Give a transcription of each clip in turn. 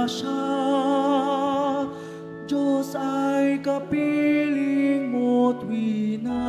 siya. Diyos ay kapiling mo't wina.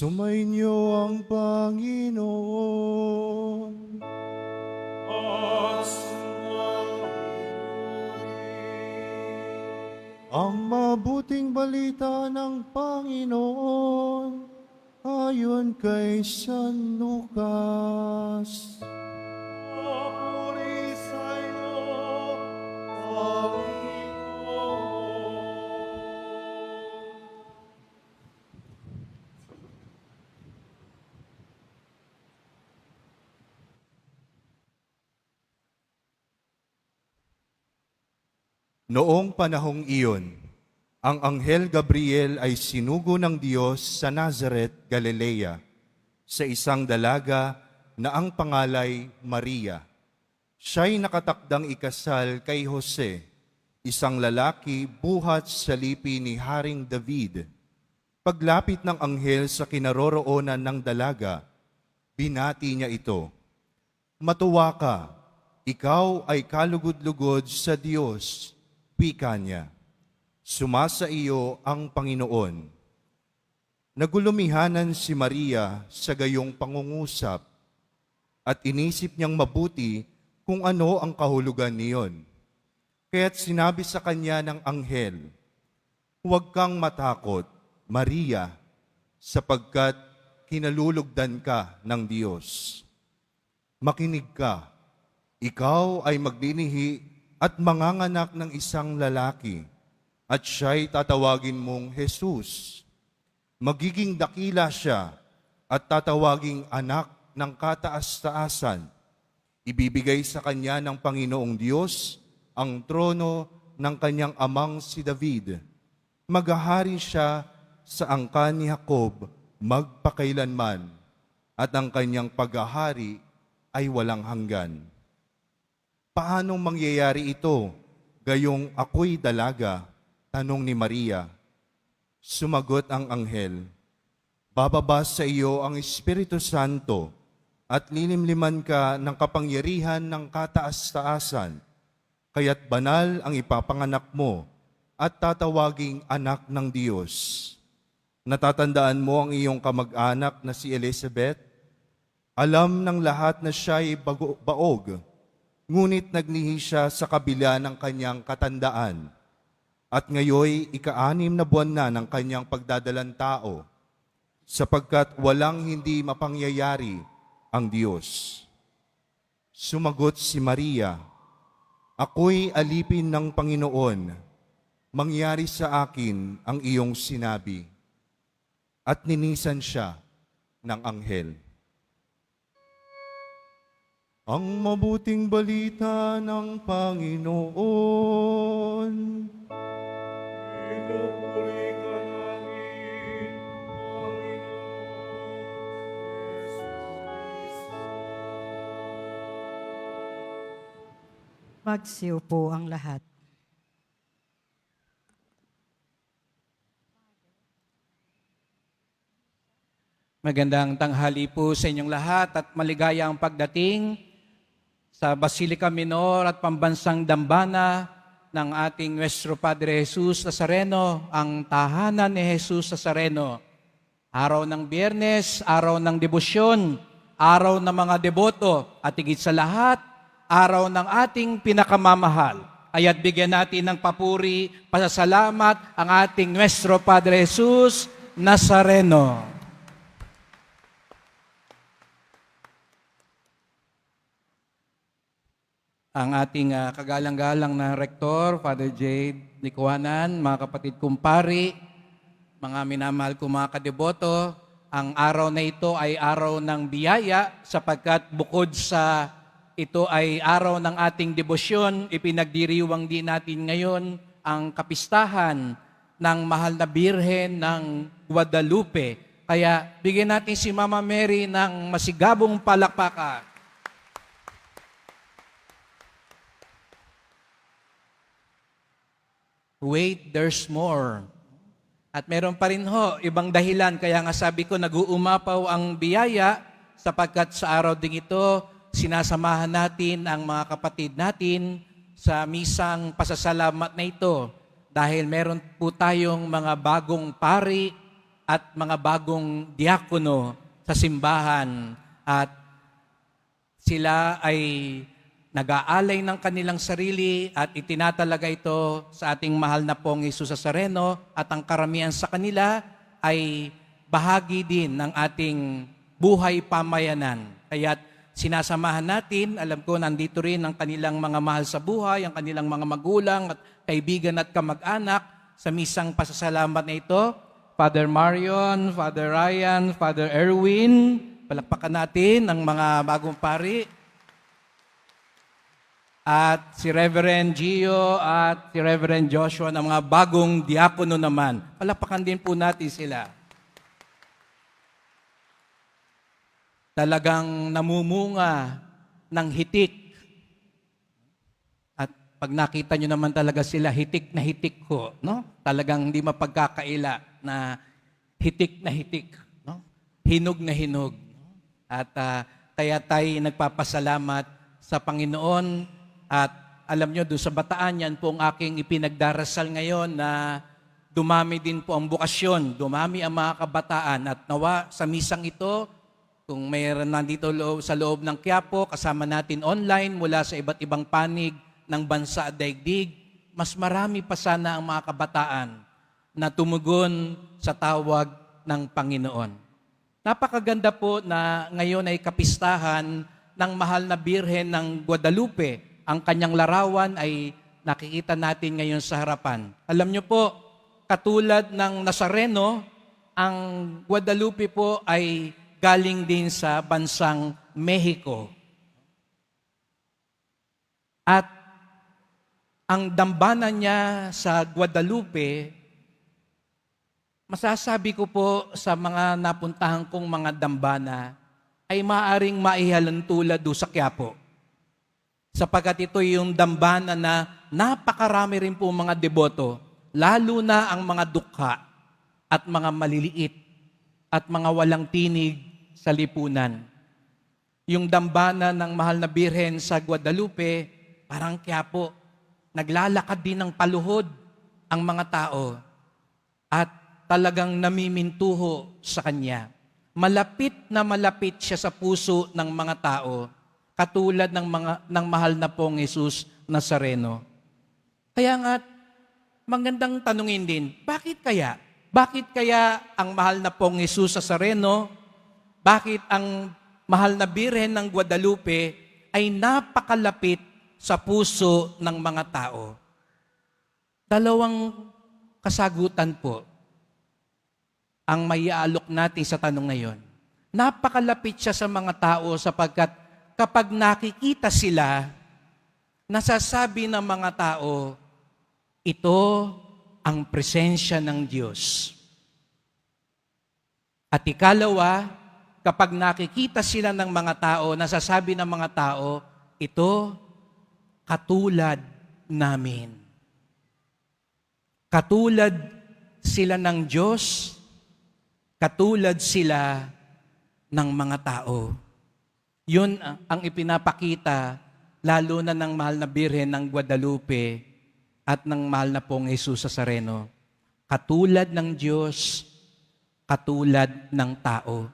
Sumainyo ang Panginoon. Ang mabuting balita ng Panginoon ayon kay San Lucas. Papuri sa iyo, Panginoon. Noong panahong iyon, ang Anghel Gabriel ay sinugo ng Diyos sa Nazareth, Galilea, sa isang dalaga na ang pangalay Maria. Siya'y nakatakdang ikasal kay Jose, isang lalaki buhat sa lipi ni Haring David. Paglapit ng anghel sa kinaroroonan ng dalaga, binati niya ito, "Matuwa ka, ikaw ay kalugod-lugod sa Diyos." Wika niya, "Sumasa iyo ang Panginoon." Nagulumihanan si Maria sa gayong pangungusap at inisip niyang mabuti kung ano ang kahulugan niyon. Kaya't sinabi sa kanya ng anghel, "Huwag kang matakot, Maria, sapagkat kinalulugdan ka ng Diyos. Makinig ka, ikaw ay maglinihi at manganganak ng isang lalaki, at siya'y tatawagin mong Jesus. Magiging dakila siya at tatawaging anak ng kataas-taasan. Ibibigay sa kanya ng Panginoong Diyos ang trono ng kanyang amang si David. Maghahari siya sa angkan ni Jacob magpakailanman, at ang kanyang paghahari ay walang hanggan." "Paanong mangyayari ito, gayong ako'y dalaga?" tanong ni Maria. Sumagot ang anghel, "Bababa sa iyo ang Espiritu Santo at lilimliman ka ng kapangyarihan ng kataas-taasan, kaya't banal ang ipapanganak mo at tatawaging anak ng Diyos. Natatandaan mo ang iyong kamag-anak na si Elizabeth? Alam ng lahat na siya'y baog, ngunit naglihi siya sa kabila ng kanyang katandaan. At ngayoy ika-6 na buwan na ng kanyang pagdadalang tao, sapagkat walang hindi mapangyayari ang Diyos." Sumagot si Maria, "Ako'y alipin ng Panginoon. Mangyari sa akin ang iyong sinabi." At ninisan siya ng anghel. Ang mabuting balita ng Panginoon. Pinupuri ka namin, Panginoon Jesus Cristo. Magsiupo ang lahat. Magandang tanghali po sa inyong lahat at maligayang pagdating sa Basilica Minor at Pambansang Dambana ng ating Nuestro Padre Jesus Nazareno, ang tahanan ni Jesus Nazareno. Araw ng Biyernes, araw ng debosyon, araw ng mga deboto, at higit sa lahat, araw ng ating pinakamamahal. Kaya't bigyan natin ng papuri, pasasalamat ang ating Nuestro Padre Jesus Nazareno. Ang ating kagalang-galang na Rektor, Father Jade Licuanan, mga kapatid kumpari, mga minamahal kong mga kadeboto, ang araw na ito ay araw ng biyaya sapagkat bukod sa ito ay araw ng ating debosyon, ipinagdiriwang din natin ngayon ang kapistahan ng mahal na Birhen ng Guadalupe. Kaya bigyan natin si Mama Mary ng masigabong palakpakan. Wait, there's more. At meron pa rin ho, ibang dahilan. Kaya nga sabi ko, nag-uumapaw ang biyaya sapagkat sa araw ding ito, sinasamahan natin ang mga kapatid natin sa misang pasasalamat na ito. Dahil meron po tayong mga bagong pari at mga bagong diakono sa simbahan. At sila ay nag-aalay ng kanilang sarili at itinatalaga ito sa ating mahal na pong Jesus Nazareno at ang karamihan sa kanila ay bahagi din ng ating buhay pamayanan. Kaya sinasamahan natin, alam ko nandito rin ang kanilang mga mahal sa buhay, ang kanilang mga magulang at kaibigan at kamag-anak sa misang pasasalamat na ito. Father Marion, Father Ryan, Father Erwin, palakpakan natin ang mga bagong pari. At si Reverend Gio at si Reverend Joshua ng mga bagong diakono naman. Palakpakan din po natin sila. Talagang namumunga ng hitik. At pag nakita nyo naman talaga sila, hitik na hitik ko. No? Talagang hindi mapagkakaila na hitik na hitik. No? Hinog na hinog. At kaya tayo nagpapasalamat sa Panginoon. At alam nyo, doon sa Bataan, yan po ang aking ipinagdarasal ngayon na dumami din po ang bukasyon, dumami ang mga kabataan. At nawa sa misang ito, kung mayroon nandito sa loob ng Quiapo, kasama natin online mula sa iba't ibang panig ng bansa at daigdig, mas marami pa sana ang mga kabataan na tumugon sa tawag ng Panginoon. Napakaganda po na ngayon ay kapistahan ng mahal na Birhen ng Guadalupe. Ang kanyang larawan ay nakikita natin ngayon sa harapan. Alam niyo po, katulad ng Nazareno, ang Guadalupe po ay galing din sa bansang Mexico. At ang dambana niya sa Guadalupe, masasabi ko po sa mga napuntahan kong mga dambana, ay maaring maihalantulad do sa Quiapo. Sapagkat ito yung dambana na napakarami rin po mga deboto, lalo na ang mga dukha at mga maliliit at mga walang tinig sa lipunan. Yung dambana ng mahal na Birhen sa Guadalupe, parang Quiapo, naglalakad din ng paluhod ang mga tao at talagang namimintuho sa kanya. Malapit na malapit siya sa puso ng mga tao, katulad ng mahal na pong Jesus Nazareno. Kaya nga, magandang tanungin din, bakit kaya? Bakit kaya ang mahal na pong Jesus Nazareno, bakit ang mahal na Birhen ng Guadalupe ay napakalapit sa puso ng mga tao? Dalawang kasagutan po ang maiaalok natin sa tanong na yon. Napakalapit siya sa mga tao sapagkat kapag nakikita sila, nasasabi ng mga tao, ito ang presensya ng Diyos. At ikalawa, kapag nakikita sila ng mga tao, nasasabi ng mga tao, ito katulad namin. Katulad sila ng Diyos, katulad sila ng mga tao. Yun ang ipinapakita lalo na ng mahal na Birhen ng Guadalupe at ng mahal na pong Jesus Nazareno. Katulad ng Diyos, katulad ng tao.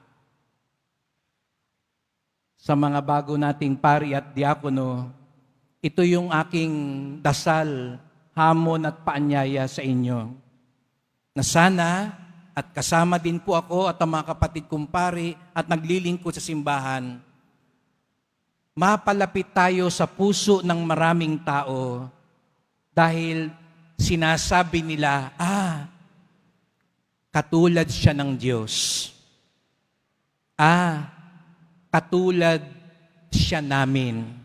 Sa mga bago nating pari at diakono, ito yung aking dasal, hamon at paanyaya sa inyo. Na sana at kasama din po ako at ang mga kapatid kong pari at naglilingkod sa simbahan, mapalapit tayo sa puso ng maraming tao dahil sinasabi nila, katulad siya ng Diyos. Katulad siya namin.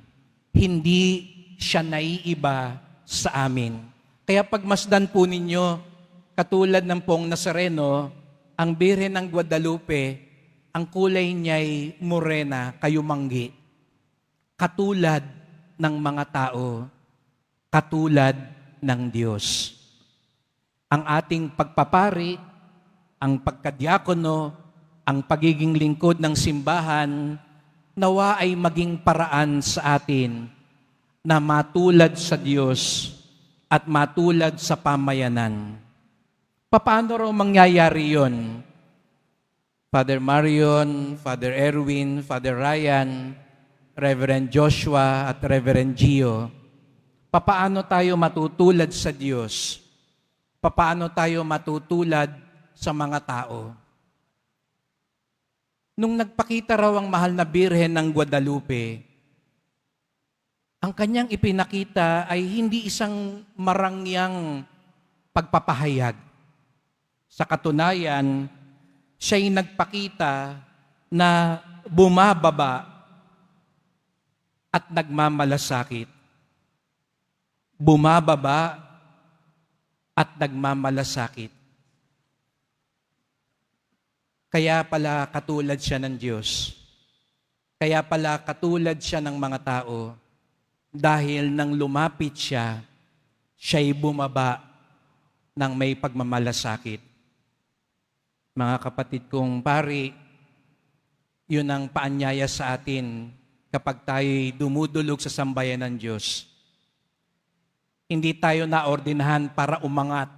Hindi siya naiiba sa amin. Kaya pagmasdan po ninyo, katulad ng pong Nazareno, ang Birhen ng Guadalupe, ang kulay niya'y morena, kayumanggi. Katulad ng mga tao, katulad ng Diyos. Ang ating pagpapari, ang pagkadiakono, ang pagiging lingkod ng simbahan, nawa ay maging paraan sa atin na matulad sa Diyos at matulad sa pamayanan. Paano raw mangyayari yon? Father Marion, Father Erwin, Father Ryan, Reverend Joshua at Reverend Gio, paano tayo matutulad sa Diyos? Paano tayo matutulad sa mga tao? Nung nagpakita raw ang mahal na Birhen ng Guadalupe, ang kanyang ipinakita ay hindi isang marangyang pagpapahayag. Sa katunayan, siya'y nagpakita na bumababa at nagmamalasakit. Bumababa at nagmamalasakit. Kaya pala katulad siya ng Diyos. Kaya pala katulad siya ng mga tao. Dahil nang lumapit siya, siya'y bumaba ng may pagmamalasakit. Mga kapatid kong pari, yun ang paanyaya sa atin kapag tayo'y dumudulog sa sambayan ng Diyos. Hindi tayo naordinahan para umangat,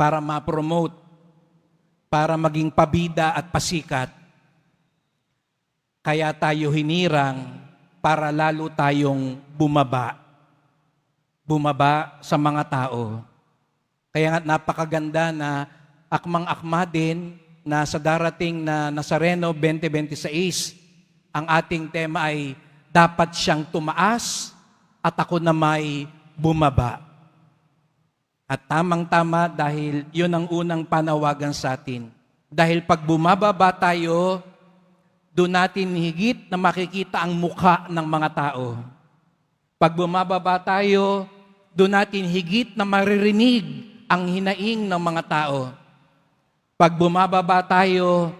para ma-promote, para maging pabida at pasikat. Kaya tayo hinirang para lalo tayong bumaba. Bumaba sa mga tao. Kaya nga napakaganda na akmang-akma din na sa darating na Nazareno 2026, ang ating tema ay dapat siyang tumaas at ako na may bumaba. At tamang-tama dahil yun ang unang panawagan sa atin. Dahil pag bumababa tayo, doon natin higit na makikita ang mukha ng mga tao. Pag bumababa tayo, doon natin higit na maririnig ang hinaing ng mga tao. Pag bumababa tayo,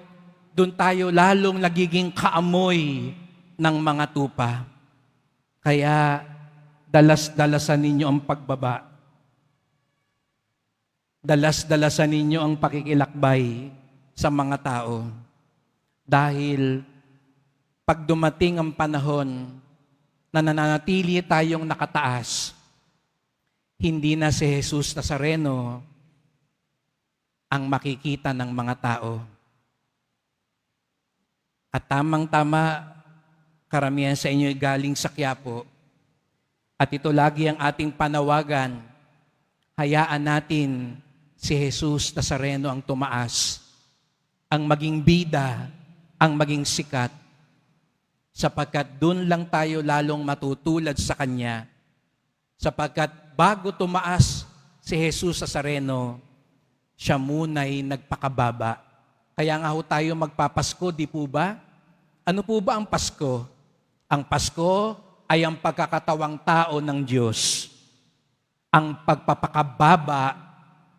doon tayo lalong nagiging kaamoy ng mga tupa. Kaya dalas-dalasan ninyo ang pagbaba. Dalas-dalasan ninyo ang pakikilakbay sa mga tao. Dahil pag dumating ang panahon na nananatili tayong nakataas, hindi na si Jesus Nazareno ang makikita ng mga tao. At tamang-tama, karamihan sa inyo ay galing sa Quiapo. At ito lagi ang ating panawagan, hayaan natin si Jesus Nazareno ang tumaas, ang maging bida, ang maging sikat, sapagkat doon lang tayo lalong matutulad sa Kanya. Sapagkat bago tumaas si Jesus Nazareno, siya muna'y nagpakababa. Kaya nga ho tayo magpapasko, di po ba? Ano po ba ang Pasko? Ang Pasko ay ang pagkakatawang tao ng Diyos. Ang pagpapakababa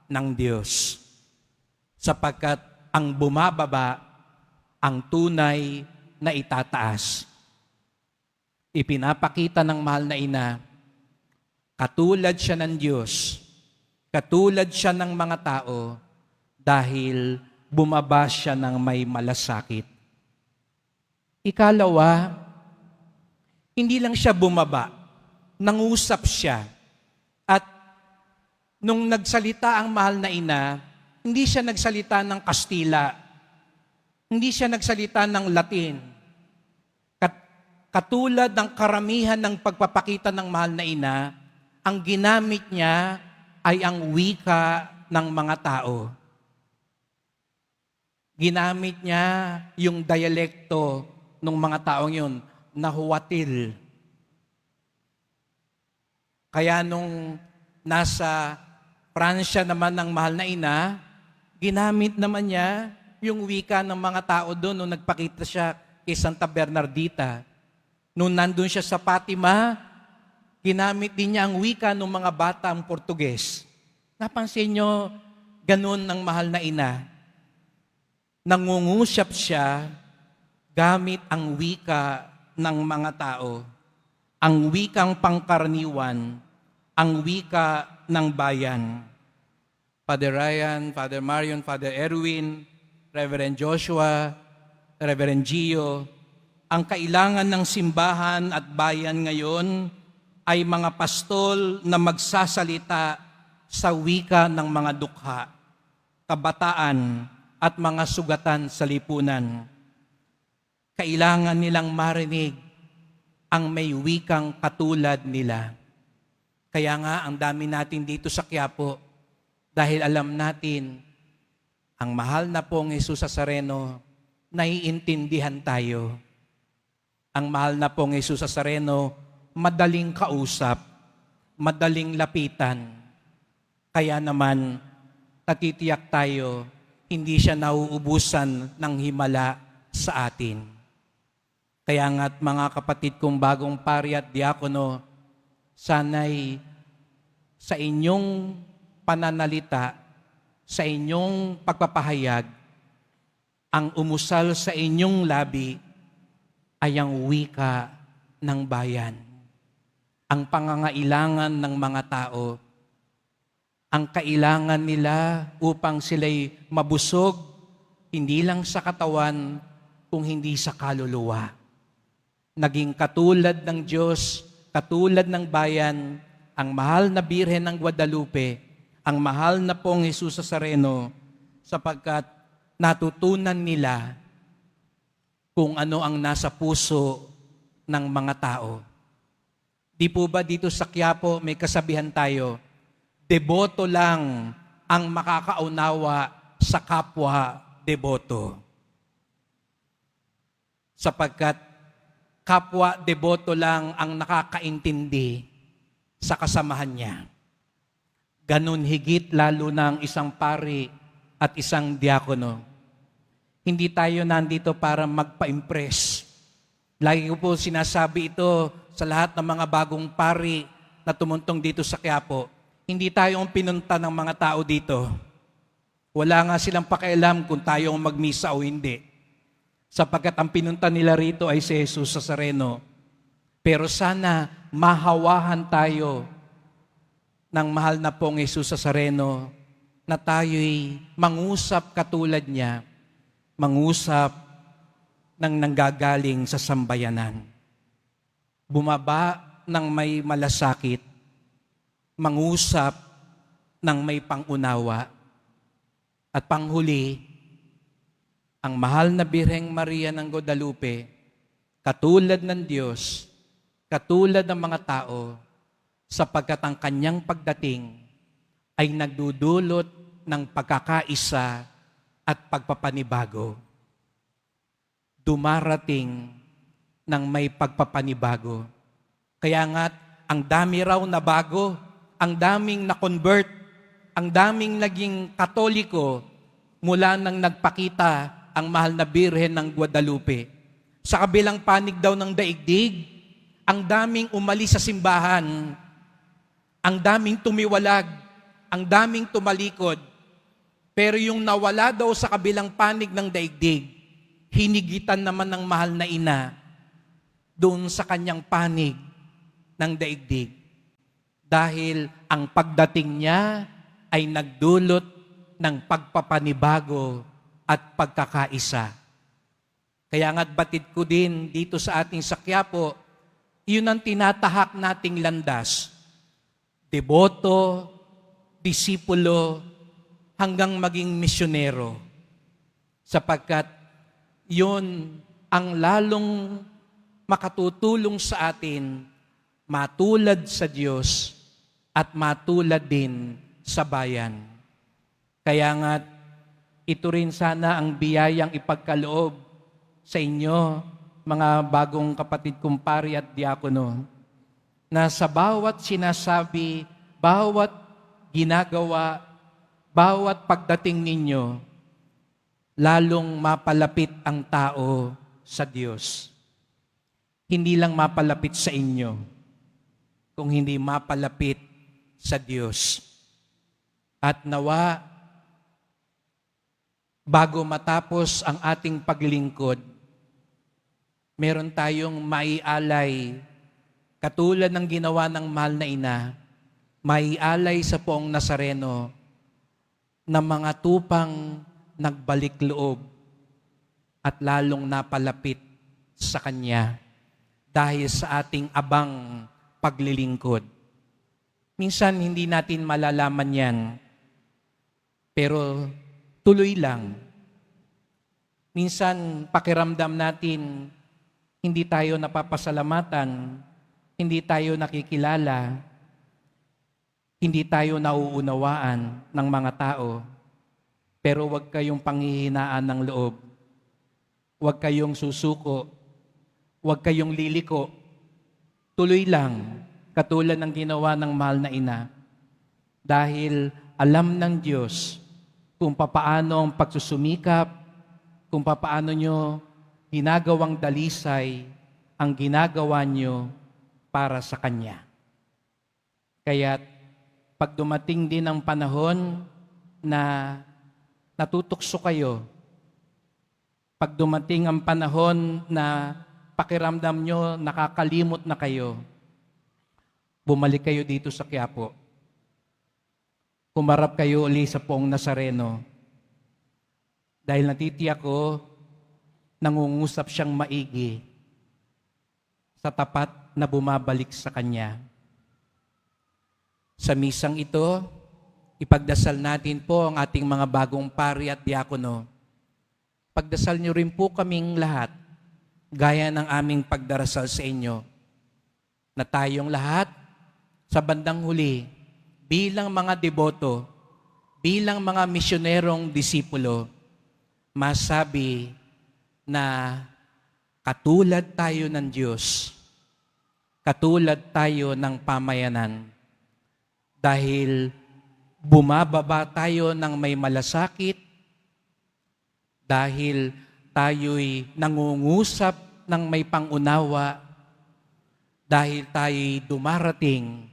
ng Diyos. Sapagkat ang bumababa, ang tunay na itataas. Ipinapakita ng mahal na ina, katulad siya ng Diyos, katulad siya ng mga tao, dahil bumaba siya ng may malasakit. Ikalawa, hindi lang siya bumaba, nangusap siya. At nung nagsalita ang mahal na ina, hindi siya nagsalita ng Kastila, hindi siya nagsalita ng Latin. Katulad ng karamihan ng pagpapakita ng mahal na ina, ang ginamit niya ay ang wika ng mga tao. Ginamit niya yung dialekto ng mga taong yun, na huwatil. Kaya nung nasa Pransya naman ng mahal na ina, ginamit naman niya yung wika ng mga tao doon nung nagpakita siya kay Santa Bernardita. Nung nandun siya sa Fatima, ginamit din niya ang wika ng mga batang Portuges. Napansin niyo, ganun ang mahal na ina. Nangungusap siya gamit ang wika ng mga tao, ang wikang pangkaraniwan, ang wika ng bayan. Father Ryan, Father Marion, Father Erwin, Reverend Joshua, Reverend Gio, ang kailangan ng simbahan at bayan ngayon ay mga pastol na magsasalita sa wika ng mga dukha, kabataan at mga sugatan sa lipunan. Kailangan nilang marinig ang may wikang katulad nila. Kaya nga, ang dami natin dito sa Quiapo, dahil alam natin, ang mahal na pong Jesus Nazareno, naiintindihan tayo. Ang mahal na pong Jesus Nazareno, madaling kausap, madaling lapitan. Kaya naman, tatitiyak tayo, hindi siya nauubusan ng himala sa atin. Kaya nga't mga kapatid kong bagong pari at diakono, sana'y sa inyong pananalita, sa inyong pagpapahayag, ang umusal sa inyong labi ay ang wika ng bayan. Ang pangangailangan ng mga tao, ang kailangan nila upang sila'y mabusog, hindi lang sa katawan, kung hindi sa kaluluwa. Naging katulad ng Diyos, katulad ng bayan, ang mahal na Birhen ng Guadalupe, ang mahal na pong Jesus Nazareno, sapagkat natutunan nila kung ano ang nasa puso ng mga tao. Di po ba dito sa Quiapo may kasabihan tayo, deboto lang ang makakaunawa sa kapwa deboto. Sapagkat kapwa deboto lang ang nakakaintindi sa kasamahan niya. Ganon higit lalo ng isang pari at isang diakono. Hindi tayo nandito para magpa-impress. Lagi ko po sinasabi ito sa lahat ng mga bagong pari na tumuntong dito sa Quiapo. Hindi tayo ang pinunta ng mga tao dito. Wala nga silang pakialam kung tayo ang magmisa o hindi. Sapagkat ang pinunta nila rito ay si Jesus Nazareno. Pero sana mahawahan tayo ng mahal na pong Jesus Nazareno na tayo'y mangusap katulad niya, mangusap ng nanggagaling sa sambayanan. Bumaba ng may malasakit, mangusap ng may pangunawa, at panghuli, ang mahal na Birheng Maria ng Guadalupe, katulad ng Diyos, katulad ng mga tao, sapagkat ang kanyang pagdating ay nagdudulot ng pagkakaisa at pagpapanibago. Dumarating ng may pagpapanibago. Kaya nga't ang dami raw na bago, ang daming na-convert, ang daming naging Katoliko mula nang nagpakita ang mahal na Birhen ng Guadalupe. Sa kabilang panig daw ng daigdig, ang daming umalis sa simbahan, ang daming tumiwalag, ang daming tumalikod. Pero yung nawala daw sa kabilang panig ng daigdig, hinigitan naman ng mahal na ina doon sa kanyang panig ng daigdig. Dahil ang pagdating niya ay nagdulot ng pagpapanibago at pagkakaisa. Kaya nga't batid ko din dito sa ating sa Quiapo, yun ang tinatahak nating landas. Deboto, disipulo, hanggang maging misyonero. Sapagkat yun ang lalong makatutulong sa atin matulad sa Diyos at matulad din sa bayan. Kaya nga ito rin sana ang biyayang ipagkaloob sa inyo, mga bagong kapatid kumpari at diakono, na sa bawat sinasabi, bawat ginagawa, bawat pagdating ninyo, lalong mapalapit ang tao sa Diyos. Hindi lang mapalapit sa inyo, kung hindi mapalapit sa Diyos. At nawa, bago matapos ang ating paglingkod, meron tayong maialay, katulad ng ginawa ng mahal na ina, maialay sa Poong Nazareno na mga tupang nagbalik loob at lalong napalapit sa Kanya dahil sa ating abang paglilingkod. Minsan hindi natin malalaman yan, pero tuloy lang. Minsan pakiramdam natin, hindi tayo napapasalamatan, hindi tayo nakikilala, hindi tayo nauunawaan ng mga tao. Pero huwag kayong panghihinaan ng loob. Huwag kayong susuko. Huwag kayong liliko. Tuloy lang, katulad ng ginawa ng mahal na ina. Dahil alam ng Diyos kung papaano ang pagsusumikap, kung papaano nyo ginagawang dalisay ang ginagawa nyo para sa Kanya. Kaya pag dumating din ang panahon na natutukso kayo, pag dumating ang panahon na pakiramdam nyo nakakalimot na kayo, bumalik kayo dito sa Quiapo. Kumarap kayo uli sa Poong Nazareno. Dahil natitiyak ko, nangungusap siyang maigi sa tapat na bumabalik sa Kanya. Sa misang ito, ipagdasal natin po ang ating mga bagong pari at diakono. Pagdasal niyo rin po kaming lahat, gaya ng aming pagdarasal sa inyo, na tayong lahat sa bandang huli, bilang mga deboto, bilang mga misyonerong disipulo, masabi na katulad tayo ng Diyos, katulad tayo ng pamayanan, dahil bumababa tayo ng may malasakit, dahil tayo'y nangungusap ng may pangunawa, dahil tayo'y dumarating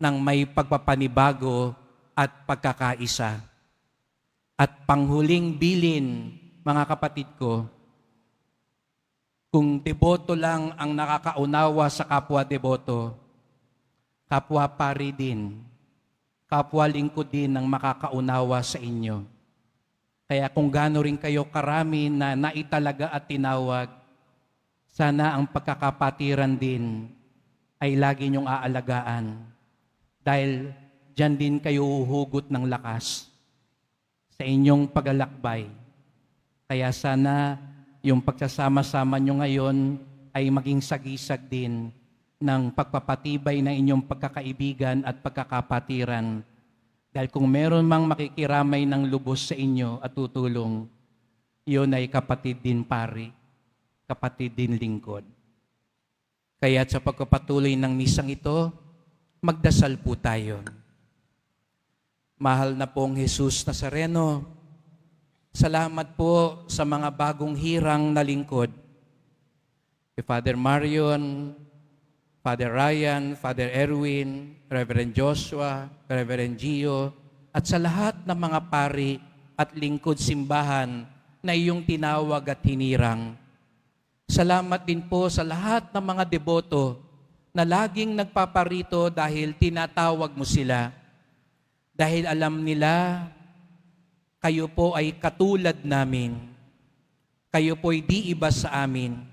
ng may pagpapanibago at pagkakaisa. At panghuling bilin, mga kapatid ko, kung deboto lang ang nakakaunawa sa kapwa deboto, kapwa pari din, kapwa lingkod din ang makakaunawa sa inyo. Kaya kung gaano rin kayo karami na naitalaga at tinawag, sana ang pagkakapatiran din ay lagi niyong aalagaan. Dahil dyan din kayo uhugot ng lakas sa inyong paglalakbay. Kaya sana yung pagsasama-sama nyo ngayon ay maging sagisag din ng pagpapatibay ng inyong pagkakaibigan at pagkakapatiran. Dahil kung meron mang makikiramay ng lubos sa inyo at tutulong, yun ay kapatid din pari, kapatid din lingkod. Kaya sa pagpapatuloy ng misang ito, magdasal po tayo. Mahal na pong Jesus Nazareno, salamat po sa mga bagong hirang na lingkod. Kay Father Marion, Father Ryan, Father Erwin, Reverend Joshua, Reverend Gio, at sa lahat ng mga pari at lingkod simbahan na iyong tinawag at hinirang. Salamat din po sa lahat ng mga deboto na laging nagpaparito dahil tinatawag mo sila. Dahil alam nila, kayo po ay katulad namin. Kayo po ay di iba sa amin.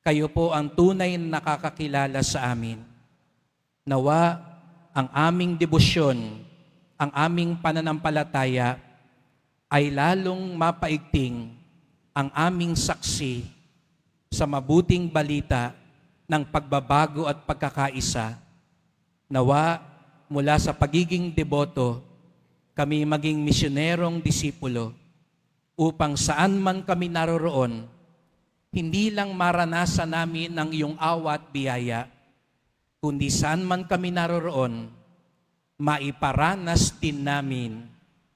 Kayo po ang tunay na nakakakilala sa amin. Nawa ang aming debosyon, ang aming pananampalataya ay lalong mapaigting ang aming saksi sa mabuting balita ng pagbabago at pagkakaisa. Nawa mula sa pagiging deboto, kami maging misyonerong disipulo upang saan man kami naroroon, hindi lang maranasan namin ang iyong awa at biyaya, kundi saan man kami naroroon, maiparanas din namin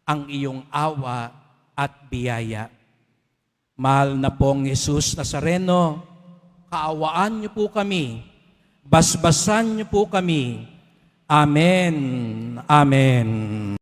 ang iyong awa at biyaya. Mahal na pong Jesus Nazareno, kaawaan niyo po kami, basbasan niyo po kami. Amen. Amen.